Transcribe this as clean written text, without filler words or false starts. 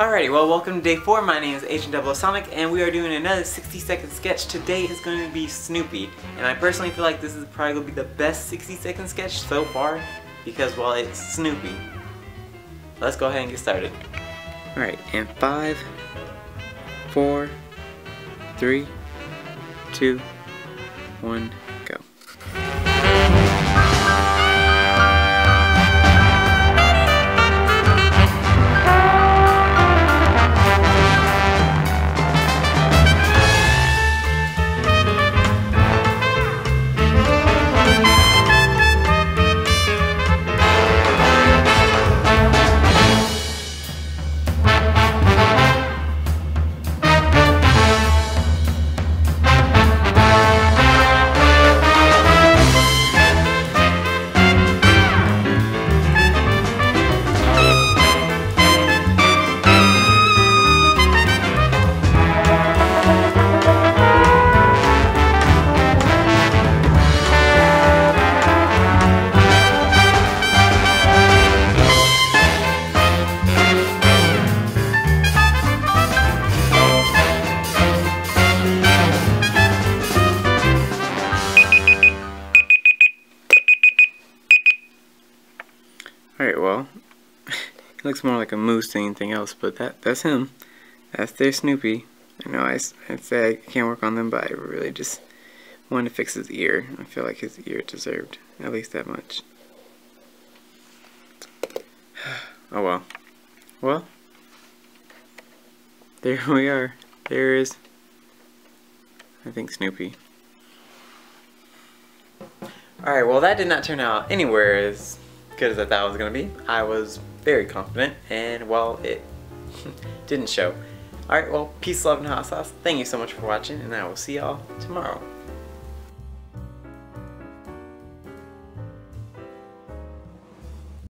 Alrighty, well, welcome to day 4. My name is Agent Sonic, and we are doing another 60-second sketch. Today is going to be Snoopy, and I personally feel like this is probably going to be the best 60-second sketch so far, because, well, it's Snoopy. Let's go ahead and get started. Alright, and 5, 4, 3, 2, 1, go. Alright, well, it looks more like a moose than anything else, but that's him. That's their Snoopy. I know I say I can't work on them, but I really just wanted to fix his ear. I feel like his ear deserved at least that much. Oh well. Well, there we are. There is, I think, Snoopy. Alright, well, that did not turn out anywhere as good as I thought it was going to be. I was very confident, and well, it didn't show. Alright, well, peace, love, and hot sauce. Thank you so much for watching, and I will see y'all tomorrow.